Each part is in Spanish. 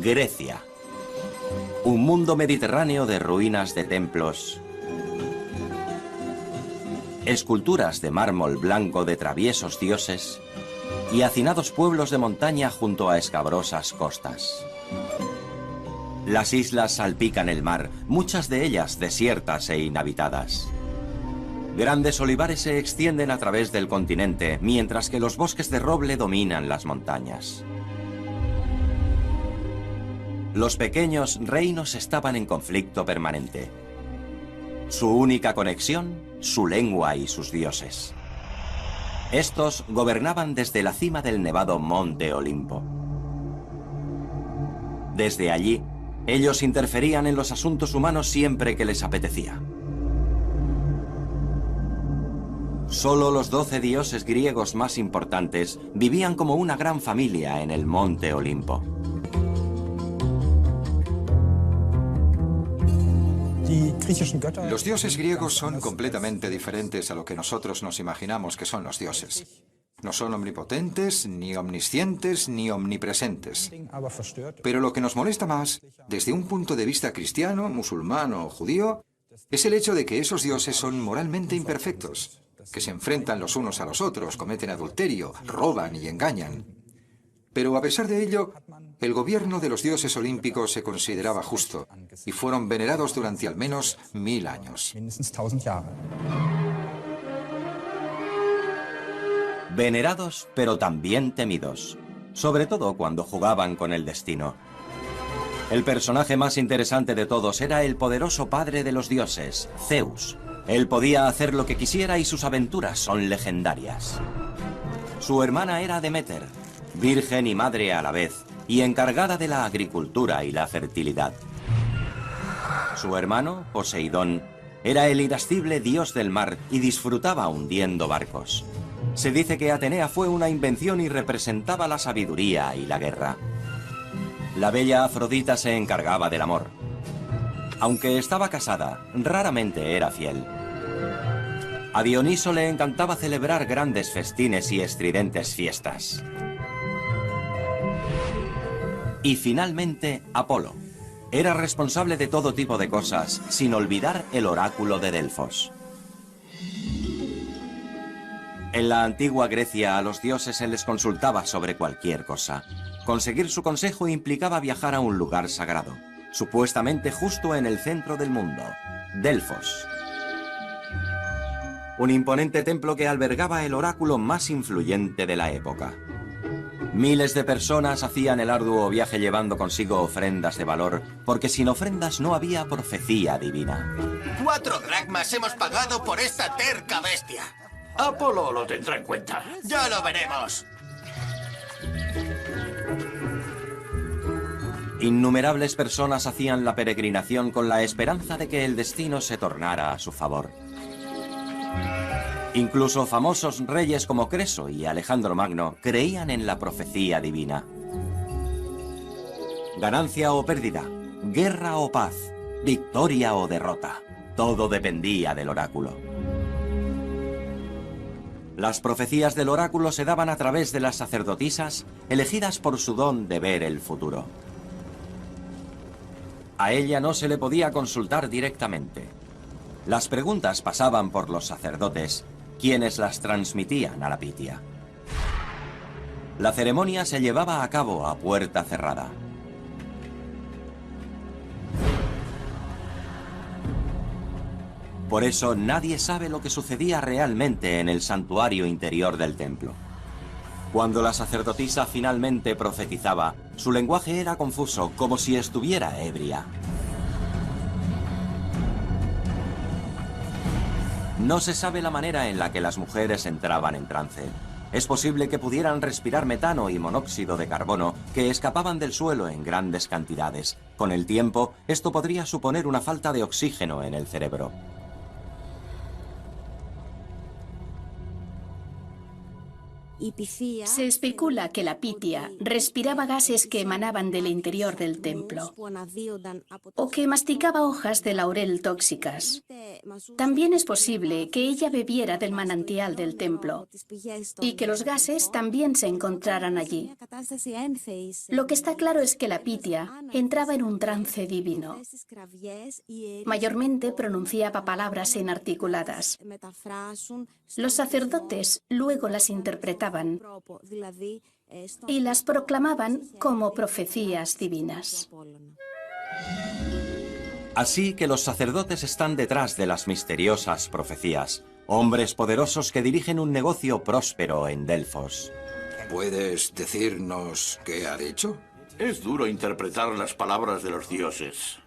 Grecia. Un mundo mediterráneo de ruinas de templos, esculturas de mármol blanco de traviesos dioses y hacinados pueblos de montaña junto a escabrosas costas. Las islas salpican el mar, muchas de ellas desiertas e inhabitadas. Grandes olivares se extienden a través del continente, mientras que los bosques de roble dominan las montañas. Los pequeños reinos estaban en conflicto permanente. Su única conexión, su lengua y sus dioses. Estos gobernaban desde la cima del nevado Monte Olimpo. Desde allí, ellos interferían en los asuntos humanos siempre que les apetecía. Solo los 12 dioses griegos más importantes vivían como una gran familia en el Monte Olimpo. Los dioses griegos son completamente diferentes a lo que nosotros nos imaginamos que son los dioses. No son omnipotentes, ni omniscientes, ni omnipresentes. Pero lo que nos molesta más, desde un punto de vista cristiano, musulmán o judío, es el hecho de que esos dioses son moralmente imperfectos, que se enfrentan los unos a los otros, cometen adulterio, roban y engañan. Pero a pesar de ello, el gobierno de los dioses olímpicos se consideraba justo y fueron venerados durante al menos 1000 años. Venerados, pero también temidos, sobre todo cuando jugaban con el destino. El personaje más interesante de todos era el poderoso padre de los dioses, Zeus. Él podía hacer lo que quisiera y sus aventuras son legendarias. Su hermana era Deméter, virgen y madre a la vez, y encargada de la agricultura y la fertilidad. Su hermano, Poseidón, era el irascible dios del mar y disfrutaba hundiendo barcos. Se dice que Atenea fue una invención y representaba la sabiduría y la guerra. La bella Afrodita se encargaba del amor. Aunque estaba casada, raramente era fiel. A Dioniso le encantaba celebrar grandes festines y estridentes fiestas. Y finalmente, Apolo. Era responsable de todo tipo de cosas, sin olvidar el oráculo de Delfos. En la antigua Grecia a los dioses se les consultaba sobre cualquier cosa. Conseguir su consejo implicaba viajar a un lugar sagrado, supuestamente justo en el centro del mundo, Delfos. Un imponente templo que albergaba el oráculo más influyente de la época. Miles de personas hacían el arduo viaje llevando consigo ofrendas de valor, porque sin ofrendas no había profecía divina. 4 dracmas hemos pagado por esta terca bestia. Apolo lo tendrá en cuenta. ¡Ya lo veremos! Innumerables personas hacían la peregrinación con la esperanza de que el destino se tornara a su favor. Incluso famosos reyes como Creso y Alejandro Magno creían en la profecía divina. Ganancia o pérdida, guerra o paz, victoria o derrota, todo dependía del oráculo. Las profecías del oráculo se daban a través de las sacerdotisas, elegidas por su don de ver el futuro. A ella no se le podía consultar directamente. Las preguntas pasaban por los sacerdotes, quienes las transmitían a la Pitia. La ceremonia se llevaba a cabo a puerta cerrada. Por eso nadie sabe lo que sucedía realmente en el santuario interior del templo. Cuando la sacerdotisa finalmente profetizaba, su lenguaje era confuso, como si estuviera ebria. No se sabe la manera en la que las mujeres entraban en trance. Es posible que pudieran respirar metano y monóxido de carbono que escapaban del suelo en grandes cantidades. Con el tiempo, esto podría suponer una falta de oxígeno en el cerebro. Se especula que la Pitia respiraba gases que emanaban del interior del templo o que masticaba hojas de laurel tóxicas. También es posible que ella bebiera del manantial del templo y que los gases también se encontraran allí. Lo que está claro es que la Pitia entraba en un trance divino. Mayormente pronunciaba palabras inarticuladas. Los sacerdotes luego las interpretaban y las proclamaban como profecías divinas. Así que los sacerdotes están detrás de las misteriosas profecías, hombres poderosos que dirigen un negocio próspero en Delfos. ¿Puedes decirnos qué ha dicho? Es duro interpretar las palabras de los dioses.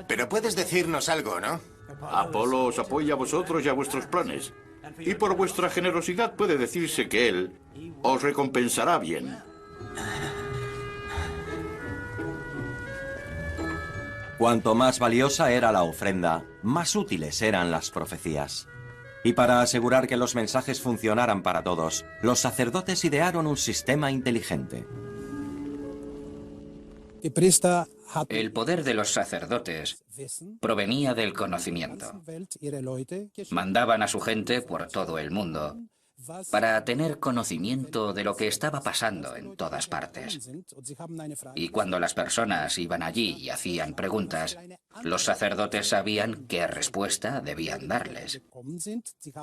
Pero puedes decirnos algo, ¿no? Apolo os apoya a vosotros y a vuestros planes. Y por vuestra generosidad puede decirse que él os recompensará bien. Cuanto más valiosa era la ofrenda, más útiles eran las profecías. Y para asegurar que los mensajes funcionaran para todos, los sacerdotes idearon un sistema inteligente. El poder de los sacerdotes provenía del conocimiento. Mandaban a su gente por todo el mundo para tener conocimiento de lo que estaba pasando en todas partes. Y cuando las personas iban allí y hacían preguntas, los sacerdotes sabían qué respuesta debían darles.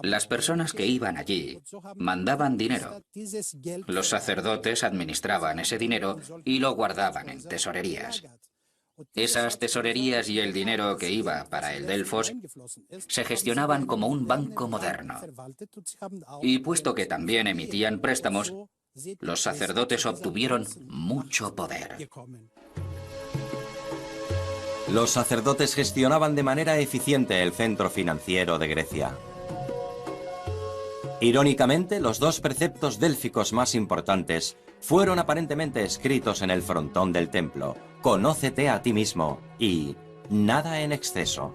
Las personas que iban allí mandaban dinero. Los sacerdotes administraban ese dinero y lo guardaban en tesorerías. Esas tesorerías y el dinero que iba para el Delfos se gestionaban como un banco moderno. Y puesto que también emitían préstamos, los sacerdotes obtuvieron mucho poder. Los sacerdotes gestionaban de manera eficiente el centro financiero de Grecia. Irónicamente, los dos preceptos délficos más importantes fueron aparentemente escritos en el frontón del templo: «Conócete a ti mismo» y «Nada en exceso».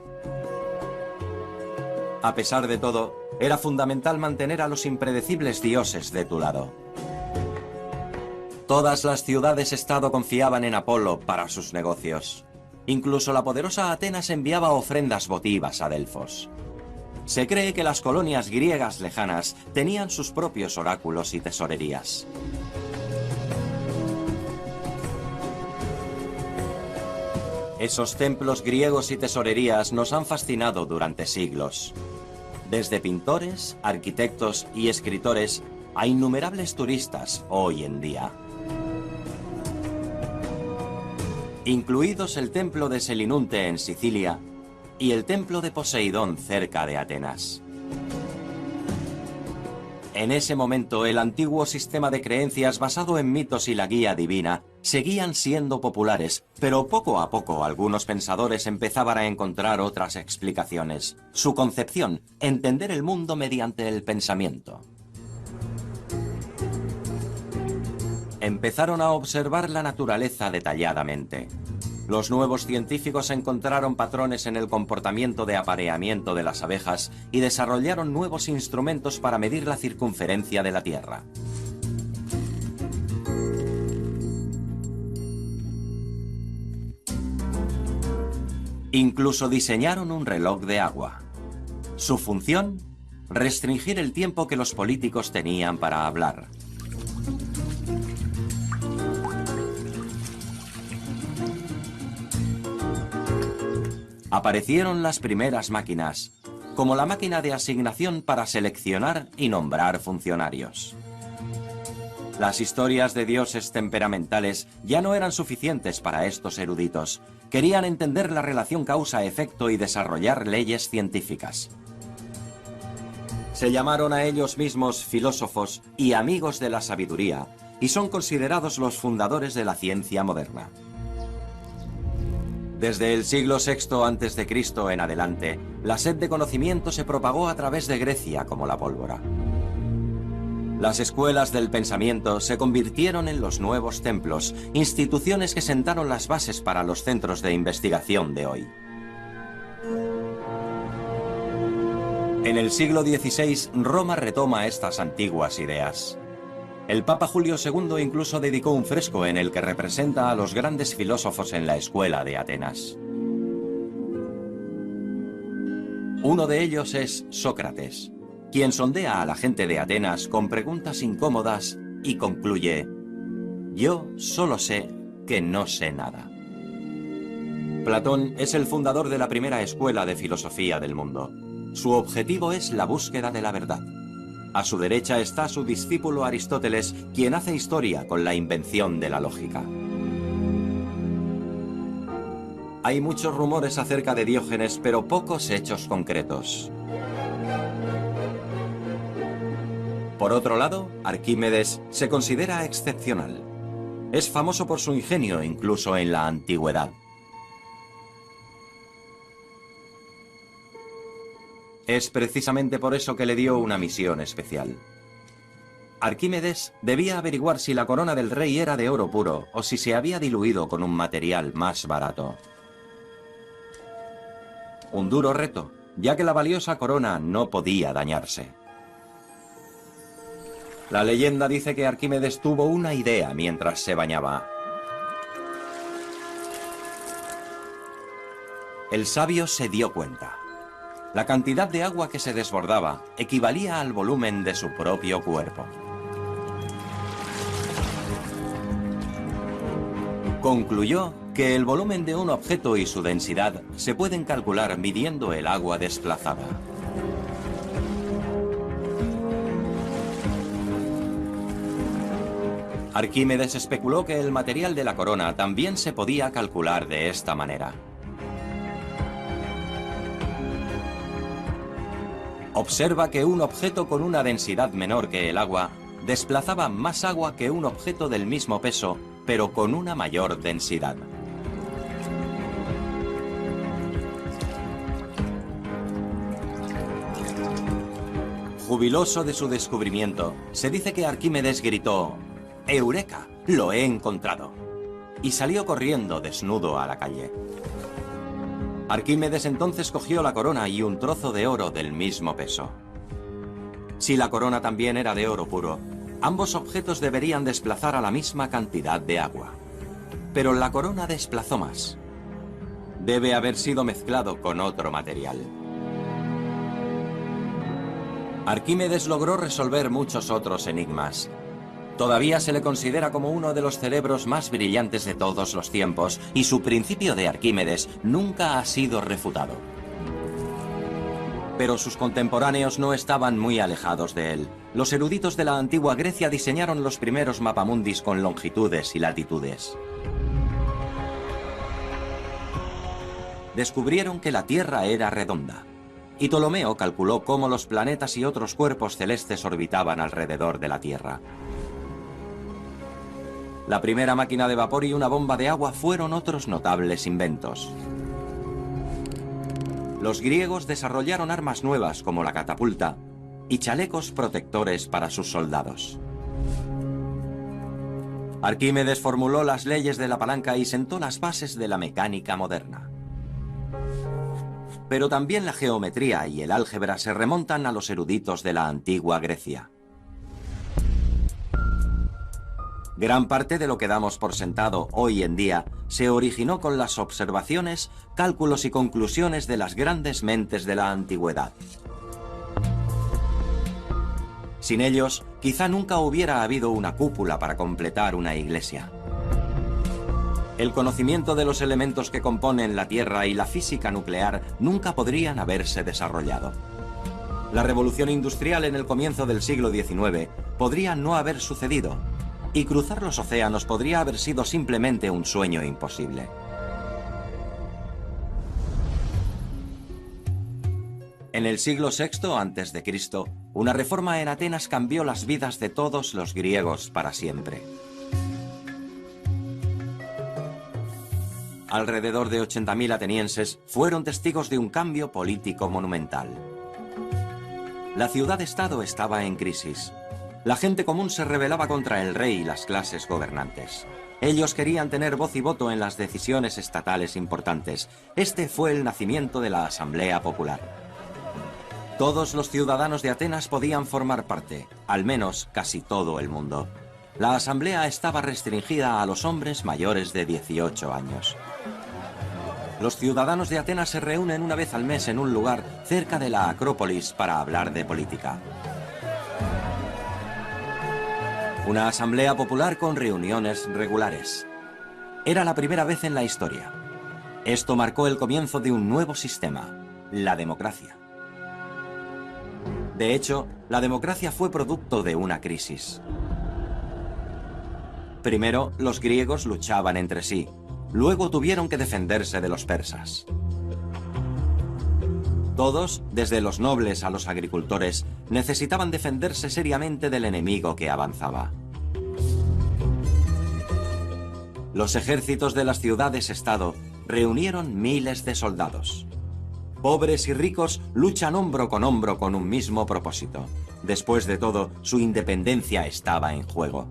A pesar de todo, era fundamental mantener a los impredecibles dioses de tu lado. Todas las ciudades-estado confiaban en Apolo para sus negocios. Incluso la poderosa Atenas enviaba ofrendas votivas a Delfos. Se cree que las colonias griegas lejanas tenían sus propios oráculos y tesorerías. Esos templos griegos y tesorerías nos han fascinado durante siglos. Desde pintores, arquitectos y escritores a innumerables turistas hoy en día. Incluidos el templo de Selinunte en Sicilia y el templo de Poseidón cerca de Atenas. En ese momento, el antiguo sistema de creencias basado en mitos y la guía divina seguían siendo populares, pero poco a poco algunos pensadores empezaban a encontrar otras explicaciones. Su concepción: entender el mundo mediante el pensamiento. Empezaron a observar la naturaleza detalladamente. Los nuevos científicos encontraron patrones en el comportamiento de apareamiento de las abejas y desarrollaron nuevos instrumentos para medir la circunferencia de la Tierra. Incluso diseñaron un reloj de agua. Su función: restringir el tiempo que los políticos tenían para hablar. Aparecieron las primeras máquinas, como la máquina de asignación para seleccionar y nombrar funcionarios. Las historias de dioses temperamentales ya no eran suficientes para estos eruditos. Querían entender la relación causa-efecto y desarrollar leyes científicas. Se llamaron a ellos mismos filósofos y amigos de la sabiduría, y son considerados los fundadores de la ciencia moderna. Desde el siglo VI a.C. en adelante, la sed de conocimiento se propagó a través de Grecia como la pólvora. Las escuelas del pensamiento se convirtieron en los nuevos templos, instituciones que sentaron las bases para los centros de investigación de hoy. En el siglo XVI, Roma retoma estas antiguas ideas. El Papa Julio II incluso dedicó un fresco en el que representa a los grandes filósofos en la escuela de Atenas. Uno de ellos es Sócrates, quien sondea a la gente de Atenas con preguntas incómodas y concluye: yo solo sé que no sé nada. Platón es el fundador de la primera escuela de filosofía del mundo. Su objetivo es la búsqueda de la verdad. A su derecha está su discípulo Aristóteles, quien hace historia con la invención de la lógica. Hay muchos rumores acerca de Diógenes, pero pocos hechos concretos. Por otro lado, Arquímedes se considera excepcional. Es famoso por su ingenio incluso en la antigüedad. Es precisamente por eso que le dio una misión especial. Arquímedes debía averiguar si la corona del rey era de oro puro o si se había diluido con un material más barato. Un duro reto, ya que la valiosa corona no podía dañarse. La leyenda dice que Arquímedes tuvo una idea mientras se bañaba. El sabio se dio cuenta. La cantidad de agua que se desbordaba equivalía al volumen de su propio cuerpo. Concluyó que el volumen de un objeto y su densidad se pueden calcular midiendo el agua desplazada. Arquímedes especuló que el material de la corona también se podía calcular de esta manera. Observa que un objeto con una densidad menor que el agua desplazaba más agua que un objeto del mismo peso, pero con una mayor densidad. Jubiloso de su descubrimiento, se dice que Arquímedes gritó: ¡Eureka! ¡Lo he encontrado! Y salió corriendo desnudo a la calle. Arquímedes entonces cogió la corona y un trozo de oro del mismo peso. Si la corona también era de oro puro, ambos objetos deberían desplazar a la misma cantidad de agua. Pero la corona desplazó más. Debe haber sido mezclado con otro material. Arquímedes logró resolver muchos otros enigmas. Todavía se le considera como uno de los cerebros más brillantes de todos los tiempos, y su principio de Arquímedes nunca ha sido refutado. Pero sus contemporáneos no estaban muy alejados de él. Los eruditos de la antigua Grecia diseñaron los primeros mapamundis con longitudes y latitudes. Descubrieron que la Tierra era redonda, y Ptolomeo calculó cómo los planetas y otros cuerpos celestes orbitaban alrededor de la Tierra. La primera máquina de vapor y una bomba de agua fueron otros notables inventos. Los griegos desarrollaron armas nuevas como la catapulta y chalecos protectores para sus soldados. Arquímedes formuló las leyes de la palanca y sentó las bases de la mecánica moderna. Pero también la geometría y el álgebra se remontan a los eruditos de la antigua Grecia. Gran parte de lo que damos por sentado hoy en día se originó con las observaciones, cálculos y conclusiones de las grandes mentes de la antigüedad. Sin ellos, quizá nunca hubiera habido una cúpula para completar una iglesia. El conocimiento de los elementos que componen la Tierra y la física nuclear nunca podrían haberse desarrollado. La revolución industrial en el comienzo del siglo XIX podría no haber sucedido, y cruzar los océanos podría haber sido simplemente un sueño imposible. En el siglo VI a.C., una reforma en Atenas cambió las vidas de todos los griegos para siempre. Alrededor de 80.000 atenienses fueron testigos de un cambio político monumental. La ciudad-estado estaba en crisis. La gente común se rebelaba contra el rey y las clases gobernantes. Ellos querían tener voz y voto en las decisiones estatales importantes. Este fue el nacimiento de la Asamblea Popular. Todos los ciudadanos de Atenas podían formar parte, al menos casi todo el mundo. La asamblea estaba restringida a los hombres mayores de 18 años. Los ciudadanos de Atenas se reúnen una vez al mes en un lugar cerca de la Acrópolis para hablar de política. Una asamblea popular con reuniones regulares. Era la primera vez en la historia. Esto marcó el comienzo de un nuevo sistema, la democracia. De hecho, la democracia fue producto de una crisis. Primero, los griegos luchaban entre sí. Luego tuvieron que defenderse de los persas. Todos, desde los nobles a los agricultores, necesitaban defenderse seriamente del enemigo que avanzaba. Los ejércitos de las ciudades-estado reunieron miles de soldados. Pobres y ricos luchan hombro con un mismo propósito. Después de todo, su independencia estaba en juego.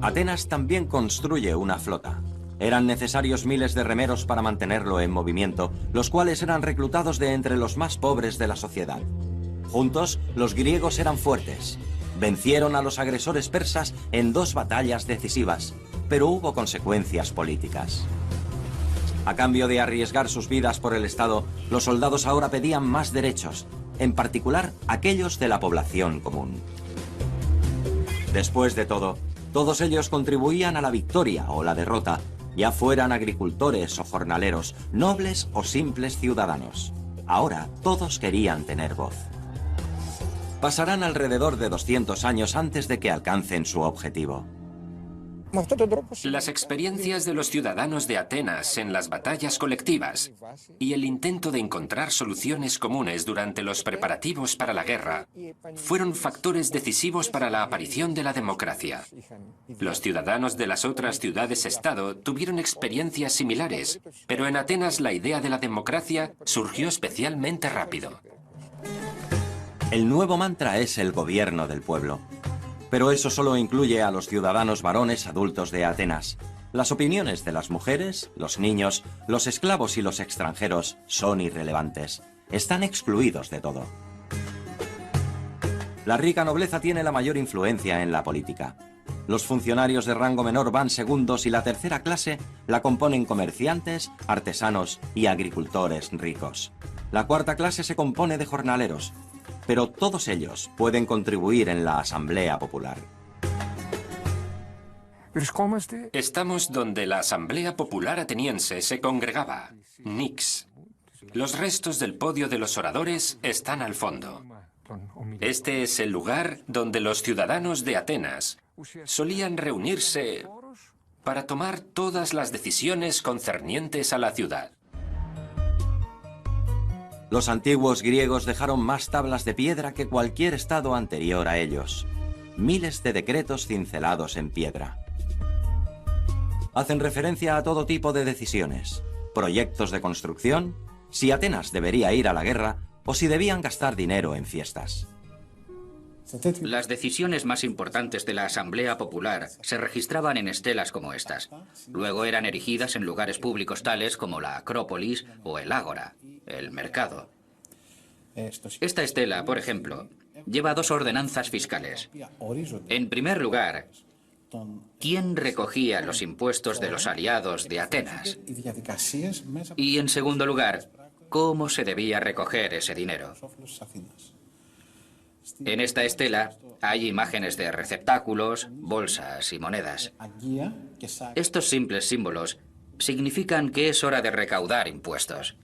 Atenas también construye una flota. Eran necesarios miles de remeros para mantenerlo en movimiento, los cuales eran reclutados de entre los más pobres de la sociedad. Juntos, los griegos eran fuertes. Vencieron a los agresores persas en 2 batallas decisivas, pero hubo consecuencias políticas. A cambio de arriesgar sus vidas por el Estado, los soldados ahora pedían más derechos, en particular aquellos de la población común. Después de todo, todos ellos contribuían a la victoria o la derrota, ya fueran agricultores o jornaleros, nobles o simples ciudadanos. Ahora todos querían tener voz. Pasarán alrededor de 200 años antes de que alcancen su objetivo. Las experiencias de los ciudadanos de Atenas en las batallas colectivas y el intento de encontrar soluciones comunes durante los preparativos para la guerra fueron factores decisivos para la aparición de la democracia. Los ciudadanos de las otras ciudades-estado tuvieron experiencias similares, pero en Atenas la idea de la democracia surgió especialmente rápido. El nuevo mantra es el gobierno del pueblo. Pero eso solo incluye a los ciudadanos varones adultos de Atenas. Las opiniones de las mujeres, los niños, los esclavos y los extranjeros son irrelevantes. Están excluidos de todo. La rica nobleza tiene la mayor influencia en la política. Los funcionarios de rango menor van segundos y la tercera clase la componen comerciantes, artesanos y agricultores ricos. La cuarta clase se compone de jornaleros. Pero todos ellos pueden contribuir en la Asamblea Popular. Estamos donde la Asamblea Popular ateniense se congregaba, Nix. Los restos del podio de los oradores están al fondo. Este es el lugar donde los ciudadanos de Atenas solían reunirse para tomar todas las decisiones concernientes a la ciudad. Los antiguos griegos dejaron más tablas de piedra que cualquier estado anterior a ellos. Miles de decretos cincelados en piedra. Hacen referencia a todo tipo de decisiones, proyectos de construcción, si Atenas debería ir a la guerra o si debían gastar dinero en fiestas. Las decisiones más importantes de la Asamblea Popular se registraban en estelas como estas. Luego eran erigidas en lugares públicos tales como la Acrópolis o el Ágora, el mercado. Esta estela, por ejemplo, lleva 2 ordenanzas fiscales. En primer lugar, ¿quién recogía los impuestos de los aliados de Atenas? Y en segundo lugar, ¿cómo se debía recoger ese dinero? En esta estela hay imágenes de receptáculos, bolsas y monedas. Estos simples símbolos significan que es hora de recaudar impuestos.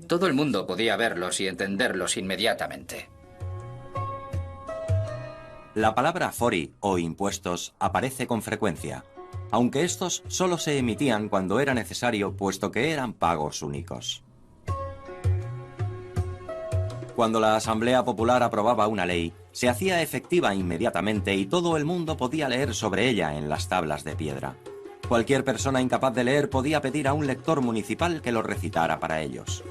Todo el mundo podía verlos y entenderlos inmediatamente. La palabra fori o impuestos aparece con frecuencia, aunque estos solo se emitían cuando era necesario, puesto que eran pagos únicos. Cuando la Asamblea Popular aprobaba una ley, se hacía efectiva inmediatamente y todo el mundo podía leer sobre ella en las tablas de piedra. Cualquier persona incapaz de leer podía pedir a un lector municipal que lo recitara para ellos.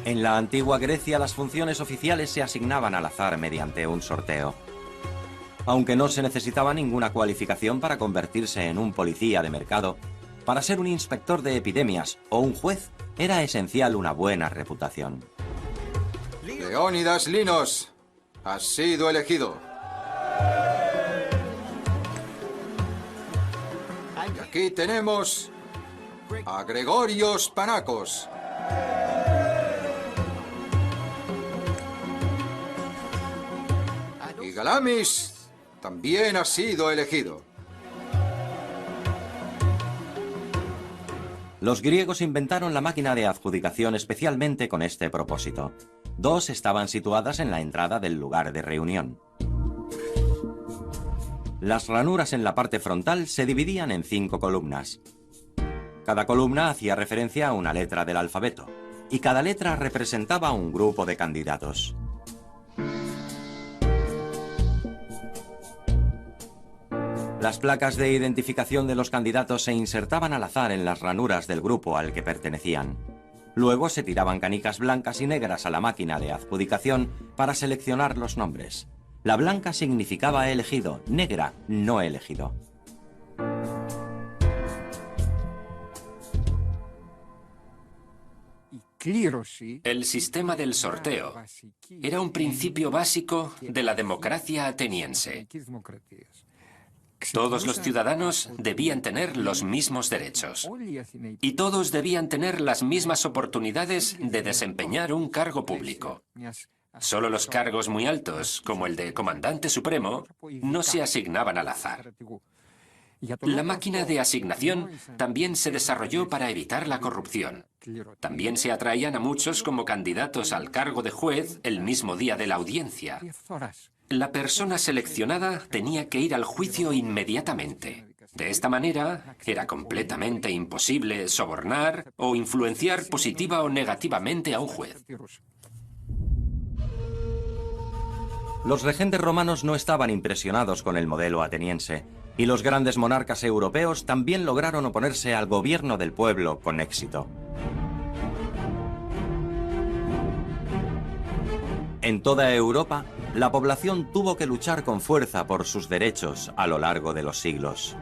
En la antigua Grecia, las funciones oficiales se asignaban al azar mediante un sorteo. Aunque no se necesitaba ninguna cualificación para convertirse en un policía de mercado, Para ser un inspector de epidemias o un juez, era esencial una buena reputación. Leónidas Linos, has sido elegido. Y aquí tenemos a Gregorios Panacos. Y Galamis también ha sido elegido. Los griegos inventaron la máquina de adjudicación especialmente con este propósito. 2 estaban situadas en la entrada del lugar de reunión. Las ranuras en la parte frontal se dividían en 5 columnas. Cada columna hacía referencia a una letra del alfabeto, y cada letra representaba un grupo de candidatos. Las placas de identificación de los candidatos se insertaban al azar en las ranuras del grupo al que pertenecían. Luego se tiraban canicas blancas y negras a la máquina de adjudicación para seleccionar los nombres. La blanca significaba elegido, negra, no elegido. El sistema del sorteo era un principio básico de la democracia ateniense. Todos los ciudadanos debían tener los mismos derechos y todos debían tener las mismas oportunidades de desempeñar un cargo público. Solo los cargos muy altos, como el de comandante supremo, no se asignaban al azar. La máquina de asignación también se desarrolló para evitar la corrupción. También se atraían a muchos como candidatos al cargo de juez el mismo día de la audiencia. La persona seleccionada tenía que ir al juicio inmediatamente. De esta manera, era completamente imposible sobornar o influenciar positiva o negativamente a un juez. Los regentes romanos no estaban impresionados con el modelo ateniense, y los grandes monarcas europeos también lograron oponerse al gobierno del pueblo con éxito. En toda Europa, la población tuvo que luchar con fuerza por sus derechos a lo largo de los siglos.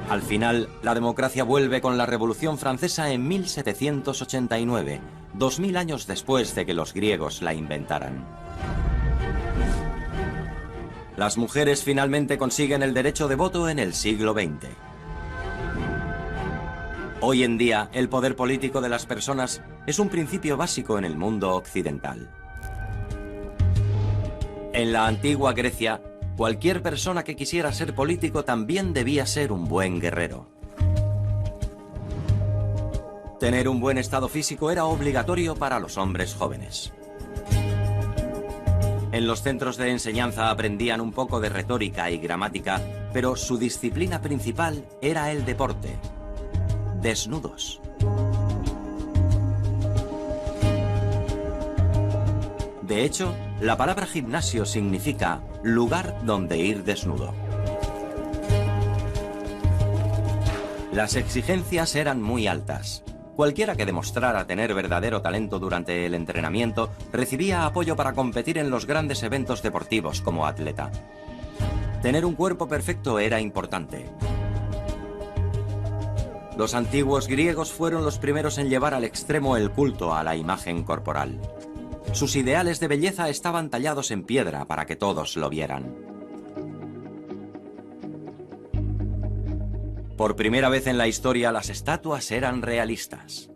Al final, la democracia vuelve con la Revolución Francesa en 1789, 2000 años después de que los griegos la inventaran. Las mujeres finalmente consiguen el derecho de voto en el siglo XX. Hoy en día, el poder político de las personas es un principio básico en el mundo occidental. En la antigua Grecia, cualquier persona que quisiera ser político también debía ser un buen guerrero. Tener un buen estado físico era obligatorio para los hombres jóvenes. En los centros de enseñanza aprendían un poco de retórica y gramática, pero su disciplina principal era el deporte. Desnudos. De hecho, la palabra gimnasio significa lugar donde ir desnudo. Las exigencias eran muy altas. Cualquiera que demostrara tener verdadero talento durante el entrenamiento recibía apoyo para competir en los grandes eventos deportivos como atleta. Tener un cuerpo perfecto era importante. Los antiguos griegos fueron los primeros en llevar al extremo el culto a la imagen corporal. Sus ideales de belleza estaban tallados en piedra para que todos lo vieran. Por primera vez en la historia, las estatuas eran realistas.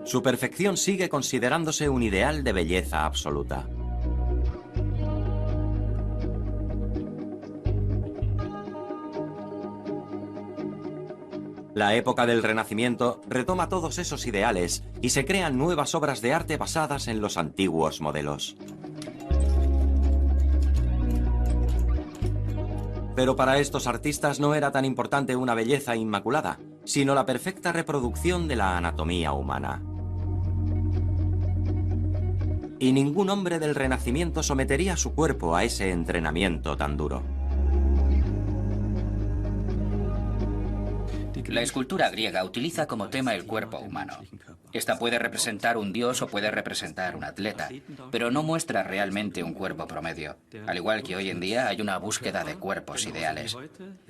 Su perfección sigue considerándose un ideal de belleza absoluta. La época del Renacimiento retoma todos esos ideales y se crean nuevas obras de arte basadas en los antiguos modelos. Pero para estos artistas no era tan importante una belleza inmaculada, sino la perfecta reproducción de la anatomía humana. Y ningún hombre del Renacimiento sometería su cuerpo a ese entrenamiento tan duro. La escultura griega utiliza como tema el cuerpo humano. Esta puede representar un dios o puede representar un atleta, pero no muestra realmente un cuerpo promedio. Al igual que hoy en día hay una búsqueda de cuerpos ideales.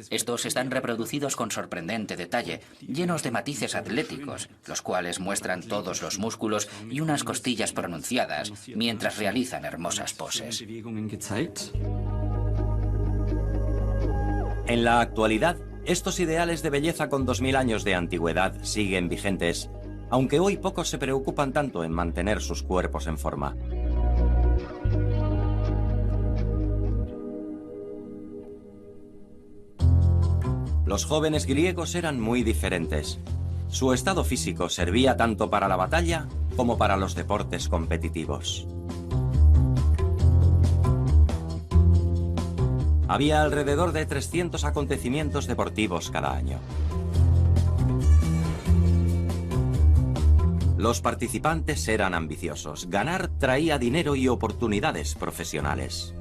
Estos están reproducidos con sorprendente detalle, llenos de matices atléticos, los cuales muestran todos los músculos y unas costillas pronunciadas, mientras realizan hermosas poses. En la actualidad, estos ideales de belleza con 2000 años de antigüedad siguen vigentes, aunque hoy pocos se preocupan tanto en mantener sus cuerpos en forma. Los jóvenes griegos eran muy diferentes. Su estado físico servía tanto para la batalla como para los deportes competitivos. Había alrededor de 300 acontecimientos deportivos cada año. Los participantes eran ambiciosos. Ganar traía dinero y oportunidades profesionales.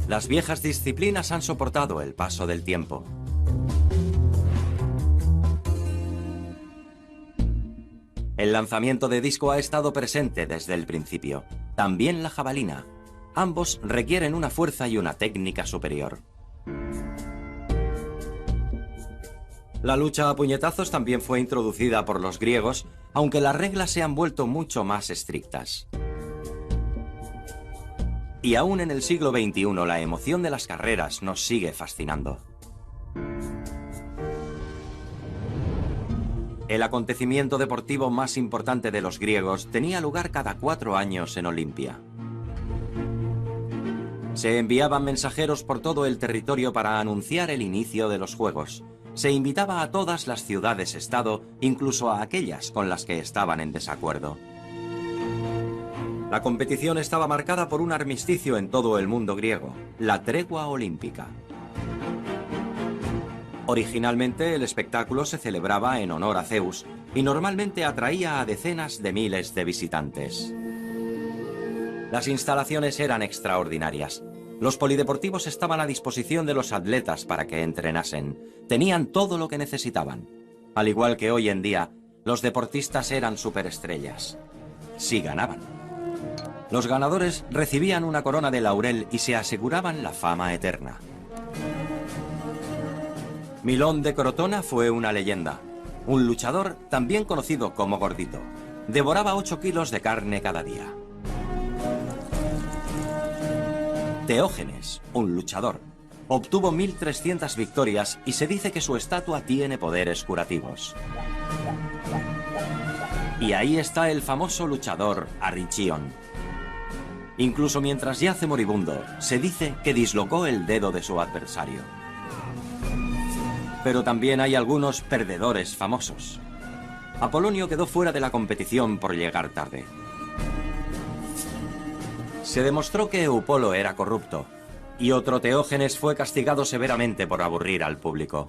Las viejas disciplinas han soportado el paso del tiempo. El lanzamiento de disco ha estado presente desde el principio. También la jabalina. Ambos requieren una fuerza y una técnica superior. La lucha a puñetazos también fue introducida por los griegos, aunque las reglas se han vuelto mucho más estrictas. Y aún en el siglo XXI la emoción de las carreras nos sigue fascinando. El acontecimiento deportivo más importante de los griegos tenía lugar cada 4 años en Olimpia. Se enviaban mensajeros por todo el territorio para anunciar el inicio de los Juegos. Se invitaba a todas las ciudades-estado, incluso a aquellas con las que estaban en desacuerdo. La competición estaba marcada por un armisticio en todo el mundo griego, la tregua olímpica. Originalmente el espectáculo se celebraba en honor a Zeus y normalmente atraía a decenas de miles de visitantes. Las instalaciones eran extraordinarias. Los polideportivos estaban a disposición de los atletas para que entrenasen. Tenían todo lo que necesitaban. Al igual que hoy en día, los deportistas eran superestrellas. Si ganaban. Los ganadores recibían una corona de laurel y se aseguraban la fama eterna. Milón de Crotona fue una leyenda. Un luchador también conocido como Gordito. Devoraba 8 kilos de carne cada día. Teógenes, un luchador, obtuvo 1300 victorias y se dice que su estatua tiene poderes curativos. Y ahí está el famoso luchador Arrichión. Incluso mientras yace moribundo, se dice que dislocó el dedo de su adversario. Pero también hay algunos perdedores famosos. Apolonio quedó fuera de la competición por llegar tarde. Se demostró que Eupolo era corrupto, y otro Teógenes fue castigado severamente por aburrir al público.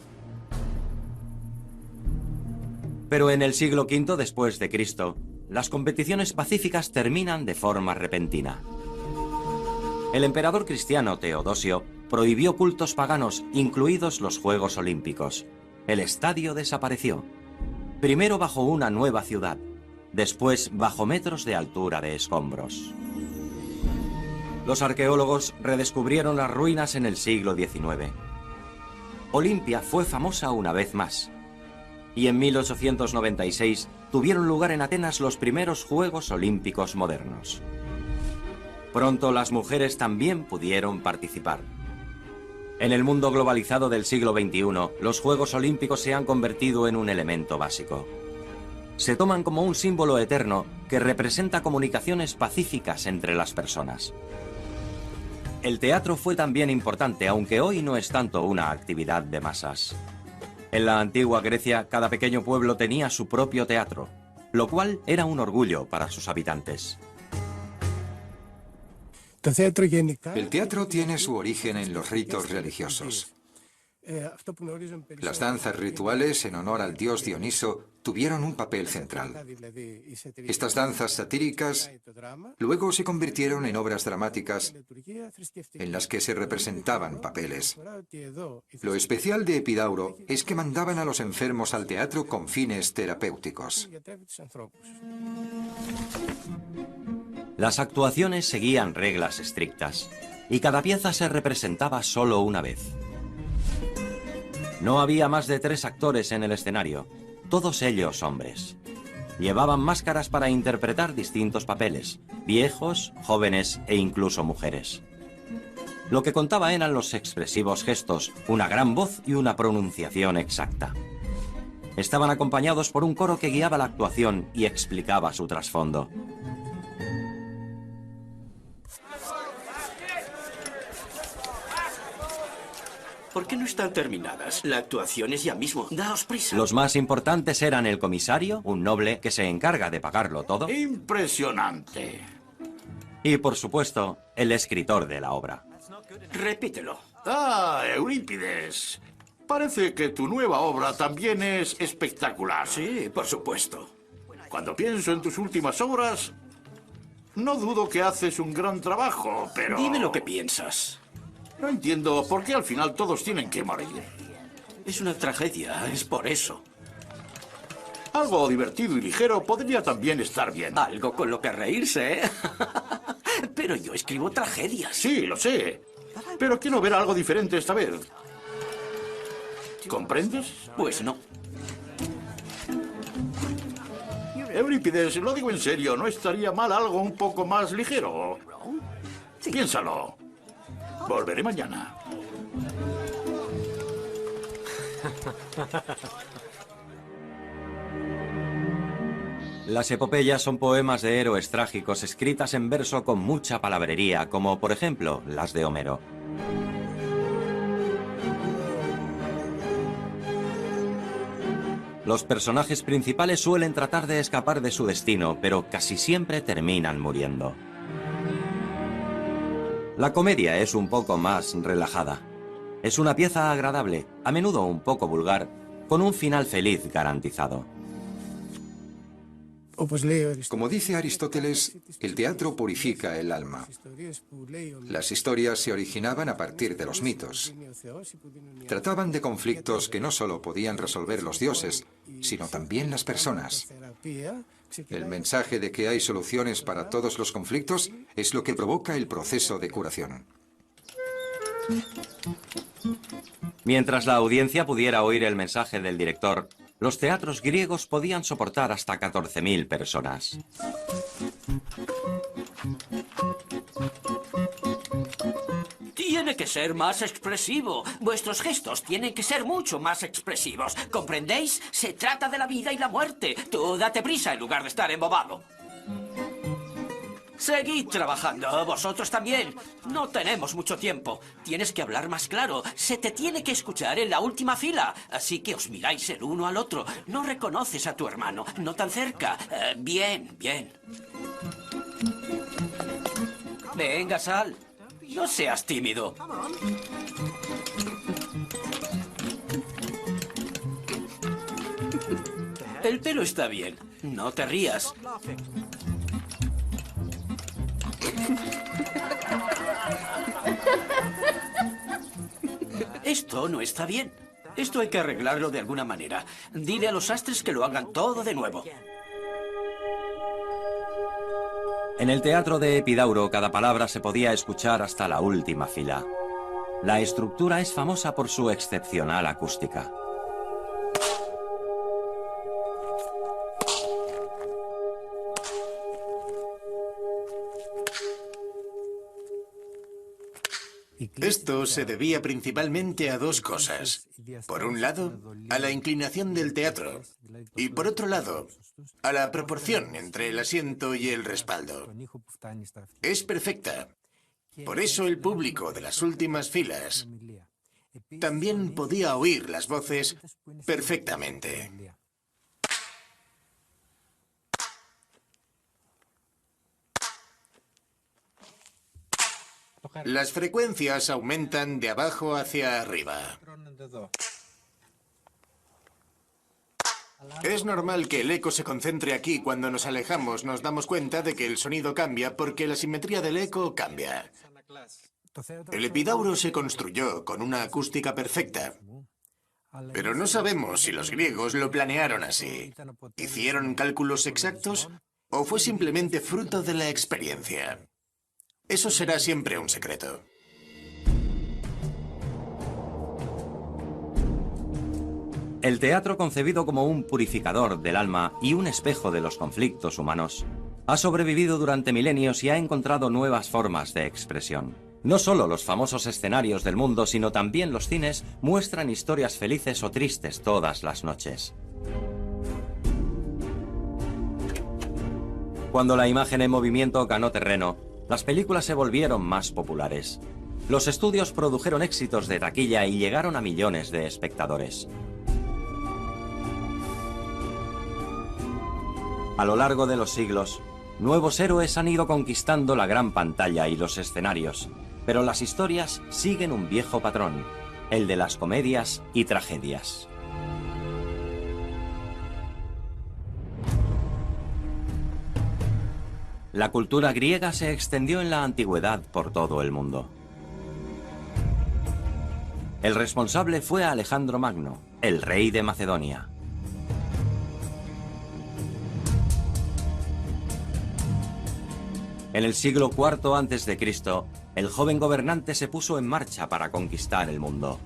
Pero en el siglo V después de Cristo, las competiciones pacíficas terminan de forma repentina. El emperador cristiano Teodosio prohibió cultos paganos, incluidos los Juegos Olímpicos. El estadio desapareció. Primero bajo una nueva ciudad, después bajo metros de altura de escombros. Los arqueólogos redescubrieron las ruinas en el siglo XIX. Olimpia fue famosa una vez más. Y en 1896 tuvieron lugar en Atenas los primeros Juegos Olímpicos modernos. Pronto las mujeres también pudieron participar. En el mundo globalizado del siglo XXI, los Juegos Olímpicos se han convertido en un elemento básico. Se toman como un símbolo eterno que representa comunicaciones pacíficas entre las personas. El teatro fue también importante, aunque hoy no es tanto una actividad de masas. En la antigua Grecia, cada pequeño pueblo tenía su propio teatro, lo cual era un orgullo para sus habitantes. El teatro tiene su origen en los ritos religiosos. Las danzas rituales en honor al dios Dioniso tuvieron un papel central. Estas danzas satíricas luego se convirtieron en obras dramáticas en las que se representaban papeles. Lo especial de Epidauro es que mandaban a los enfermos al teatro con fines terapéuticos. Las actuaciones seguían reglas estrictas y cada pieza se representaba solo una vez. No había más de 3 actores en el escenario, todos ellos hombres. Llevaban máscaras para interpretar distintos papeles, viejos, jóvenes e incluso mujeres. Lo que contaba eran los expresivos gestos, una gran voz y una pronunciación exacta. Estaban acompañados por un coro que guiaba la actuación y explicaba su trasfondo. ¿Por qué no están terminadas? La actuación es ya mismo. Daos prisa. Los más importantes eran el comisario, un noble que se encarga de pagarlo todo. Impresionante. Y, por supuesto, el escritor de la obra. Repítelo. Ah, Eurípides. Parece que tu nueva obra también es espectacular. Sí, por supuesto. Cuando pienso en tus últimas obras, no dudo que haces un gran trabajo, pero... Dime lo que piensas. No entiendo por qué al final todos tienen que morir. Es una tragedia, es por eso. Algo divertido y ligero podría también estar bien. Algo con lo que reírse, ¿eh? Pero yo escribo tragedias. Sí, lo sé. Pero quiero ver algo diferente esta vez. ¿Comprendes? Pues no. Eurípides, lo digo en serio, ¿no estaría mal algo un poco más ligero? Piénsalo. Volveré mañana. Las epopeyas son poemas de héroes trágicos escritas en verso con mucha palabrería, como por ejemplo las de Homero. Los personajes principales suelen tratar de escapar de su destino, pero casi siempre terminan muriendo. La comedia es un poco más relajada. Es una pieza agradable, a menudo un poco vulgar, con un final feliz garantizado. Como dice Aristóteles, el teatro purifica el alma. Las historias se originaban a partir de los mitos. Trataban de conflictos que no solo podían resolver los dioses, sino también las personas. El mensaje de que hay soluciones para todos los conflictos es lo que provoca el proceso de curación. Mientras la audiencia pudiera oír el mensaje del director, los teatros griegos podían soportar hasta 14.000 personas. Tiene que ser más expresivo. Vuestros gestos tienen que ser mucho más expresivos. ¿Comprendéis? Se trata de la vida y la muerte. Tú date prisa en lugar de estar embobado. Seguid trabajando, vosotros también. No tenemos mucho tiempo. Tienes que hablar más claro. Se te tiene que escuchar en la última fila. Así que os miráis el uno al otro. No reconoces a tu hermano. No tan cerca. Bien, bien. Venga, Sal. No seas tímido. El pelo está bien. No te rías. Esto no está bien. Esto hay que arreglarlo de alguna manera. Dile a los sastres que lo hagan todo de nuevo. En el teatro de Epidauro, cada palabra se podía escuchar hasta la última fila. La estructura es famosa por su excepcional acústica. Esto se debía principalmente a dos cosas. Por un lado, a la inclinación del teatro. Y por otro lado, a la proporción entre el asiento y el respaldo. Es perfecta. Por eso el público de las últimas filas también podía oír las voces perfectamente. Las frecuencias aumentan de abajo hacia arriba. Es normal que el eco se concentre aquí. Cuando nos alejamos nos damos cuenta de que el sonido cambia porque la simetría del eco cambia. El Epidauro se construyó con una acústica perfecta. Pero no sabemos si los griegos lo planearon así. ¿Hicieron cálculos exactos o fue simplemente fruto de la experiencia? Eso será siempre un secreto. El teatro, concebido como un purificador del alma y un espejo de los conflictos humanos, ha sobrevivido durante milenios y ha encontrado nuevas formas de expresión. No solo los famosos escenarios del mundo, sino también los cines muestran historias felices o tristes todas las noches. Cuando la imagen en movimiento ganó terreno, las películas se volvieron más populares. Los estudios produjeron éxitos de taquilla y llegaron a millones de espectadores. A lo largo de los siglos, nuevos héroes han ido conquistando la gran pantalla y los escenarios, pero las historias siguen un viejo patrón, el de las comedias y tragedias. La cultura griega se extendió en la antigüedad por todo el mundo. El responsable fue Alejandro Magno, el rey de Macedonia. En el siglo IV a.C., el joven gobernante se puso en marcha para conquistar el mundo.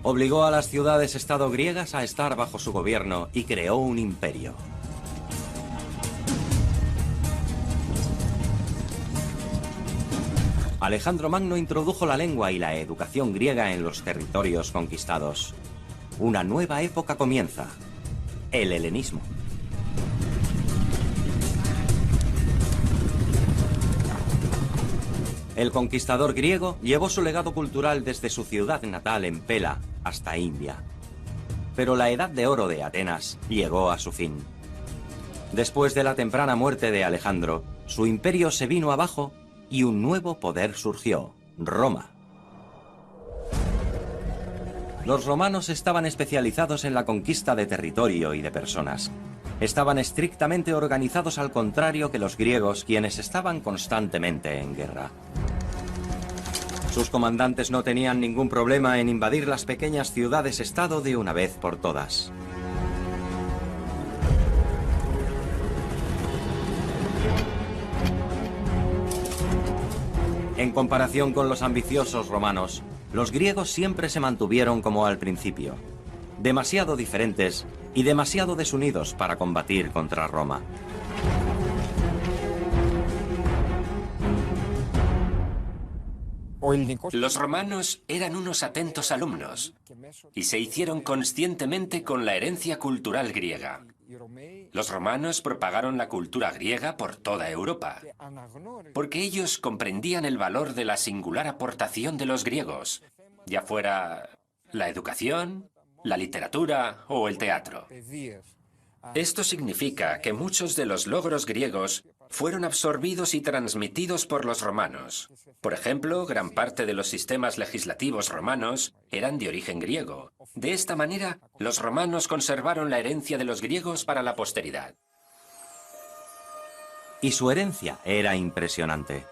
Obligó a las ciudades-estado griegas a estar bajo su gobierno y creó un imperio. Alejandro Magno introdujo la lengua y la educación griega en los territorios conquistados. Una nueva época comienza, el helenismo. El conquistador griego llevó su legado cultural desde su ciudad natal en Pela hasta India. Pero la edad de oro de Atenas llegó a su fin. Después de la temprana muerte de Alejandro, su imperio se vino abajo y un nuevo poder surgió, Roma. Los romanos estaban especializados en la conquista de territorio y de personas. Estaban estrictamente organizados, al contrario que los griegos, quienes estaban constantemente en guerra. Sus comandantes no tenían ningún problema en invadir las pequeñas ciudades-estado de una vez por todas. En comparación con los ambiciosos romanos, los griegos siempre se mantuvieron como al principio, demasiado diferentes y demasiado desunidos para combatir contra Roma. Los romanos eran unos atentos alumnos y se hicieron conscientemente con la herencia cultural griega. Los romanos propagaron la cultura griega por toda Europa, porque ellos comprendían el valor de la singular aportación de los griegos, ya fuera la educación, la literatura o el teatro. Esto significa que muchos de los logros griegos fueron absorbidos y transmitidos por los romanos. Por ejemplo, gran parte de los sistemas legislativos romanos eran de origen griego. De esta manera, los romanos conservaron la herencia de los griegos para la posteridad. Y su herencia era impresionante.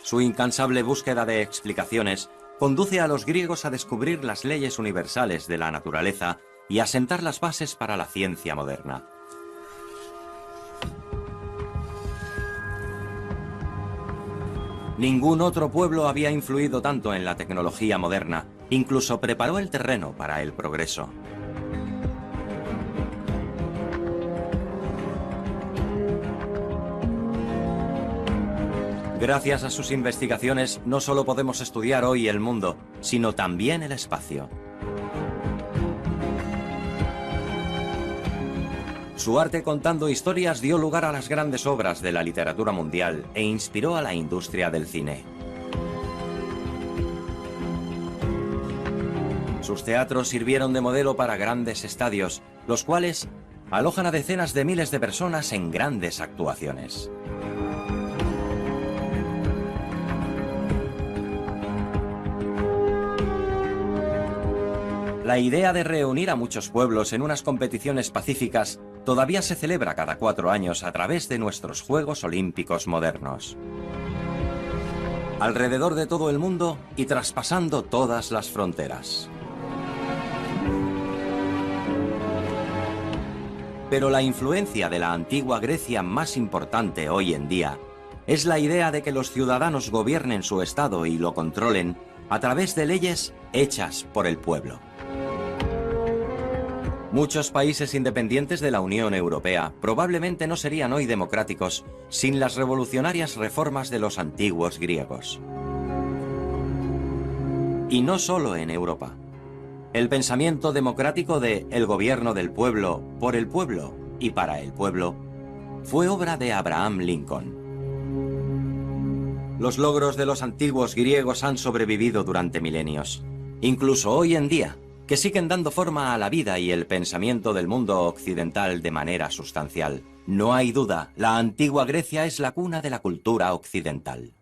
Su incansable búsqueda de explicaciones conduce a los griegos a descubrir las leyes universales de la naturaleza y a sentar las bases para la ciencia moderna. Ningún otro pueblo había influido tanto en la tecnología moderna, incluso preparó el terreno para el progreso. Gracias a sus investigaciones, no solo podemos estudiar hoy el mundo, sino también el espacio. Su arte contando historias dio lugar a las grandes obras de la literatura mundial e inspiró a la industria del cine. Sus teatros sirvieron de modelo para grandes estadios, los cuales alojan a decenas de miles de personas en grandes actuaciones. La idea de reunir a muchos pueblos en unas competiciones pacíficas todavía se celebra cada 4 años a través de nuestros Juegos Olímpicos modernos. Alrededor de todo el mundo y traspasando todas las fronteras. Pero la influencia de la antigua Grecia más importante hoy en día es la idea de que los ciudadanos gobiernen su estado y lo controlen a través de leyes hechas por el pueblo. Muchos países independientes de la Unión Europea probablemente no serían hoy democráticos sin las revolucionarias reformas de los antiguos griegos. Y no solo en Europa. El pensamiento democrático de el gobierno del pueblo, por el pueblo y para el pueblo fue obra de Abraham Lincoln. Los logros de los antiguos griegos han sobrevivido durante milenios, incluso hoy en día, que siguen dando forma a la vida y el pensamiento del mundo occidental de manera sustancial. No hay duda, la antigua Grecia es la cuna de la cultura occidental.